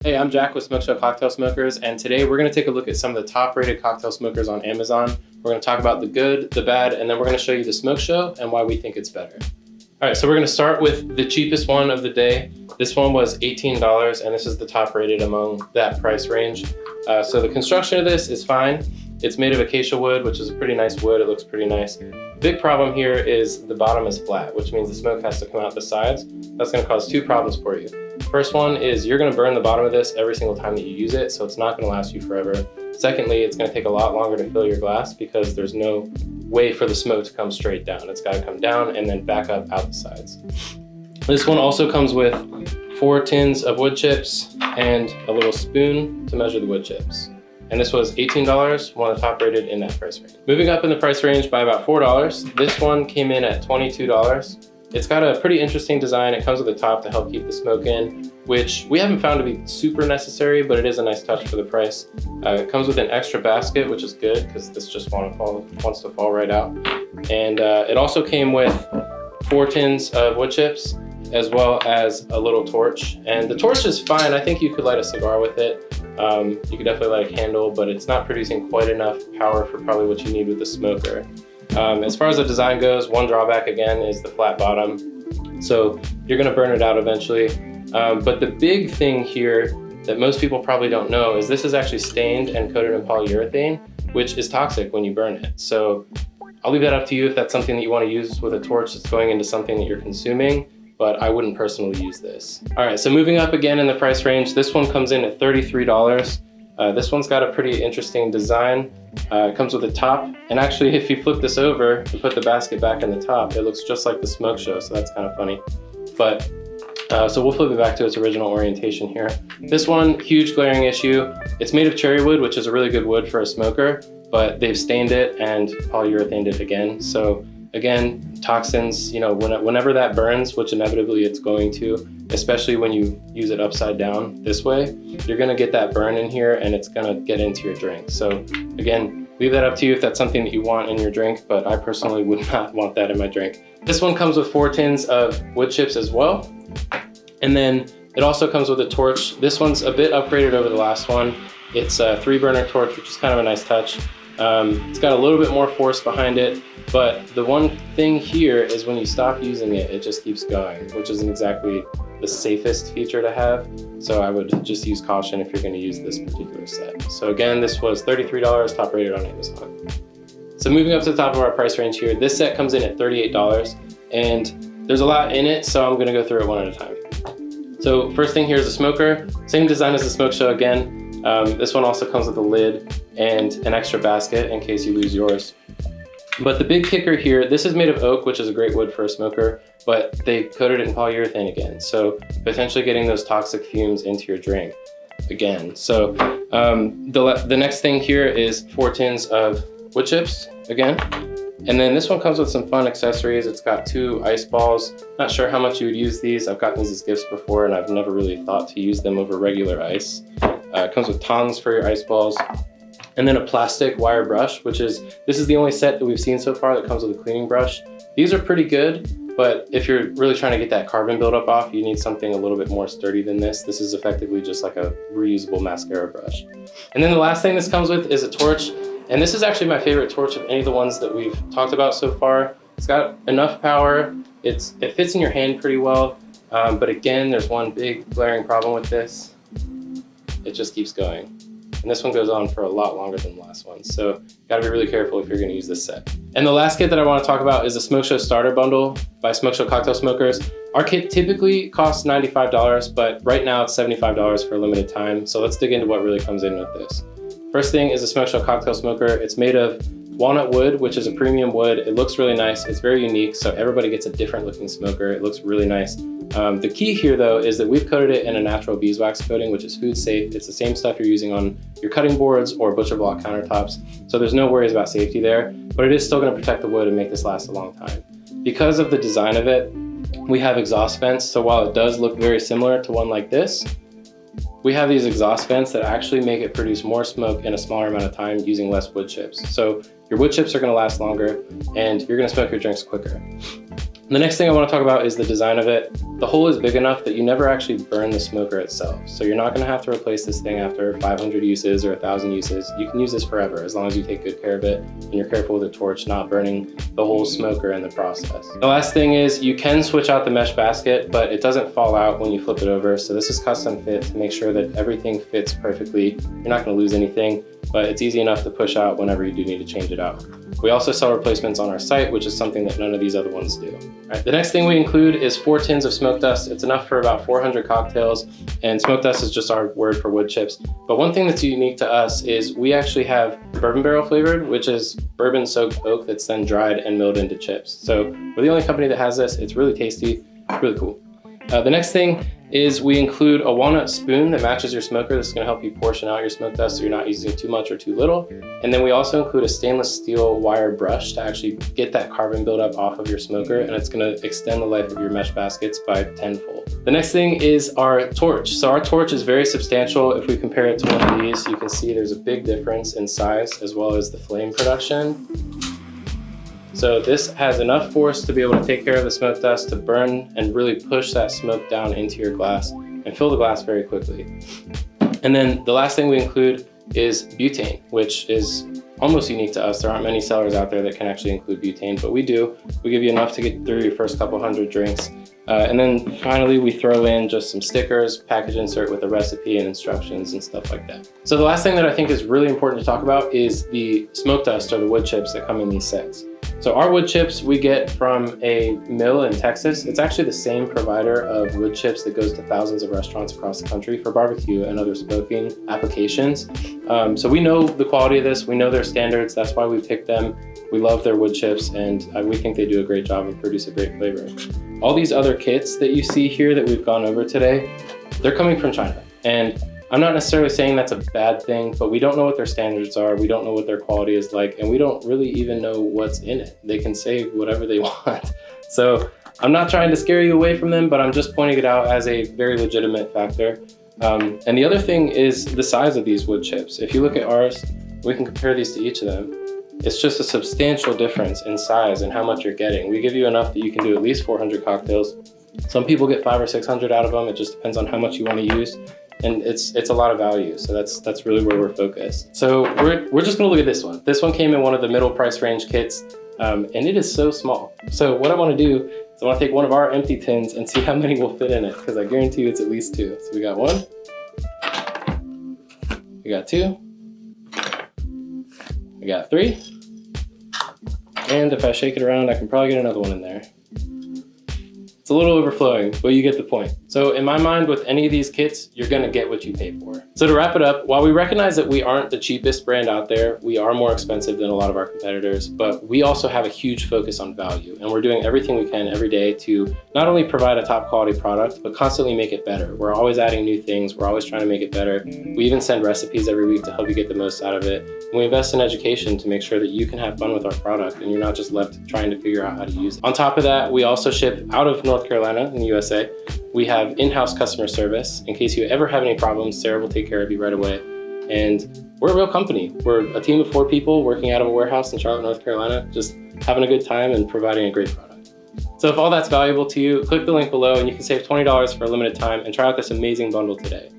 Hey, I'm Jack with Smokeshow Cocktail Smokers, and today we're going to take a look at some of the top-rated cocktail smokers on Amazon. We're going to talk about the good, the bad, and then we're going to show you the Smokeshow and why we think it's better. All right, so we're going to start with the cheapest one of the day. This one was $18, and this is the top-rated among that price range. So the construction of this is fine. It's made of acacia wood, which is a pretty nice wood. It looks pretty nice. The big problem here is the bottom is flat, which means the smoke has to come out the sides. That's going to cause two problems for you. First one is you're going to burn the bottom of this every single time that you use it, so it's not going to last you forever. Secondly, it's going to take a lot longer to fill your glass because there's no way for the smoke to come straight down. It's got to come down and then back up out the sides. This one also comes with 4 tins of wood chips and a little spoon to measure the wood chips. And this was $18, one of the top rated in that price range. Moving up in the price range by about $4, this one came in at $22. It's got a pretty interesting design. It comes with a top to help keep the smoke in, which we haven't found to be super necessary, but it is a nice touch for the price. It comes with an extra basket, which is good because this just wants to fall right out. And it also came with 4 tins of wood chips, as well as a little torch. And the torch is fine. I think you could light a cigar with it. You could definitely light a candle, but it's not producing quite enough power for probably what you need with the smoker. As far as the design goes, one drawback again is the flat bottom. So you're gonna burn it out eventually. But the big thing here that most people probably don't know is this is actually stained and coated in polyurethane, which is toxic when you burn it. So I'll leave that up to you if that's something that you wanna use with a torch that's going into something that you're consuming, but I wouldn't personally use this. All right, so moving up again in the price range, this one comes in at $33. This one's got a pretty interesting design. It comes with a top, and actually if you flip this over and put the basket back in the top, it looks just like the Smokeshow, so that's kind of funny. But so we'll flip it back to its original orientation here. This one, huge glaring issue. It's made of cherry wood, which is a really good wood for a smoker, but they've stained it and polyurethaned it again. So again, toxins, whenever that burns, which inevitably it's going to, especially when you use it upside down this way, you're gonna get that burn in here and it's gonna get into your drink. So again, leave that up to you if that's something that you want in your drink, but I personally would not want that in my drink. This one comes with 4 tins of wood chips as well. And then it also comes with a torch. This one's a bit upgraded over the last one. It's a 3-burner torch, which is kind of a nice touch. It's got a little bit more force behind it, but the one thing here is when you stop using it, it just keeps going, which isn't exactly the safest feature to have. So I would just use caution if you're going to use this particular set. So again, this was $33, top rated on Amazon. So moving up to the top of our price range here, this set comes in at $38, and there's a lot in it, so I'm going to go through it one at a time. So first thing here is a smoker, same design as the Smokeshow again. This one also comes with a lid and an extra basket in case you lose yours. But the big kicker here, this is made of oak, which is a great wood for a smoker, but they coated it in polyurethane again. So potentially getting those toxic fumes into your drink again. So the next thing here is 4 tins of wood chips again. And then this one comes with some fun accessories. It's got 2 ice balls. Not sure how much you would use these. I've gotten these as gifts before and I've never really thought to use them over regular ice. It comes with tongs for your ice balls. And then a plastic wire brush, this is the only set that we've seen so far that comes with a cleaning brush. These are pretty good, but if you're really trying to get that carbon buildup off, you need something a little bit more sturdy than this. This is effectively just like a reusable mascara brush. And then the last thing this comes with is a torch. And this is actually my favorite torch of any of the ones that we've talked about so far. It's got enough power. It fits in your hand pretty well. But again, there's one big glaring problem with this. It just keeps going. And this one goes on for a lot longer than the last one. So gotta be really careful if you're gonna use this set. And the last kit that I wanna talk about is the Smokeshow Starter Bundle by Smokeshow Cocktail Smokers. Our kit typically costs $95, but right now it's $75 for a limited time. So let's dig into what really comes in with this. First thing is the Smokeshow Cocktail Smoker. It's made of walnut wood, which is a premium wood. It looks really nice. It's very unique, so everybody gets a different looking smoker. It looks really nice. The key here though is that we've coated it in a natural beeswax coating, which is food safe. It's the same stuff you're using on your cutting boards or butcher block countertops. So there's no worries about safety there, but it is still gonna protect the wood and make this last a long time. Because of the design of it, we have exhaust vents. So while it does look very similar to one like this, we have these exhaust vents that actually make it produce more smoke in a smaller amount of time using less wood chips. So your wood chips are gonna last longer and you're gonna smoke your drinks quicker. The next thing I want to talk about is the design of it. The hole is big enough that you never actually burn the smoker itself. So you're not going to have to replace this thing after 500 uses or 1,000 uses. You can use this forever as long as you take good care of it and you're careful with the torch not burning the whole smoker in the process. The last thing is you can switch out the mesh basket, but it doesn't fall out when you flip it over. So this is custom fit to make sure that everything fits perfectly. You're not going to lose anything, but it's easy enough to push out whenever you do need to change it out. We also sell replacements on our site, which is something that none of these other ones do. All right, the next thing we include is 4 tins of smoke dust. It's enough for about 400 cocktails, and smoke dust is just our word for wood chips. But one thing that's unique to us is we actually have bourbon barrel flavored, which is bourbon soaked oak that's then dried and milled into chips. So we're the only company that has this. It's really tasty, really cool. The next thing is we include a walnut spoon that matches your smoker. This is going to help you portion out your smoke dust so you're not using too much or too little. And then we also include a stainless steel wire brush to actually get that carbon buildup off of your smoker, and it's going to extend the life of your mesh baskets by tenfold. The next thing is our torch. So our torch is very substantial. If we compare it to one of these, you can see there's a big difference in size as well as the flame production. So this has enough force to be able to take care of the smoke dust, to burn and really push that smoke down into your glass and fill the glass very quickly. And then the last thing we include is butane, which is almost unique to us. There aren't many sellers out there that can actually include butane, but we do. We give you enough to get through your first couple hundred drinks. And then finally, we throw in just some stickers, package insert with a recipe and instructions and stuff like that. So the last thing that I think is really important to talk about is the smoke dust or the wood chips that come in these sets. So our wood chips we get from a mill in Texas. It's actually the same provider of wood chips that goes to thousands of restaurants across the country for barbecue and other smoking applications. So we know the quality of this, we know their standards, that's why we picked them. We love their wood chips, and we think they do a great job and produce a great flavor. All these other kits that you see here that we've gone over today, they're coming from China. And I'm not necessarily saying that's a bad thing, but we don't know what their standards are, we don't know what their quality is like, and we don't really even know what's in it. They can say whatever they want. So I'm not trying to scare you away from them, but I'm just pointing it out as a very legitimate factor. And the other thing is the size of these wood chips. If you look at ours, we can compare these to each of them. It's just a substantial difference in size and how much you're getting. We give you enough that you can do at least 400 cocktails. Some people get 500 or 600 out of them. It just depends on how much you want to use. And it's a lot of value, so that's really where we're focused. So we're just gonna look at this one. This one came in one of the middle price range kits, and it is so small. So what I wanna do is I wanna take one of our empty tins and see how many will fit in it, because I guarantee you it's at least 2. So we got 1, we got 2, we got 3, and if I shake it around, I can probably get another one in there. It's a little overflowing, but you get the point. So in my mind, with any of these kits, you're gonna get what you pay for. So to wrap it up, while we recognize that we aren't the cheapest brand out there, we are more expensive than a lot of our competitors, but we also have a huge focus on value, and we're doing everything we can every day to not only provide a top quality product, but constantly make it better. We're always adding new things, we're always trying to make it better. We even send recipes every week to help you get the most out of it. And we invest in education to make sure that you can have fun with our product and you're not just left trying to figure out how to use it. On top of that, we also ship out of North Carolina in the USA. We have in-house customer service. In case you ever have any problems, Sarah will take care of you right away. And we're a real company. We're a team of 4 people working out of a warehouse in Charlotte, North Carolina, just having a good time and providing a great product. So if all that's valuable to you, click the link below and you can save $20 for a limited time and try out this amazing bundle today.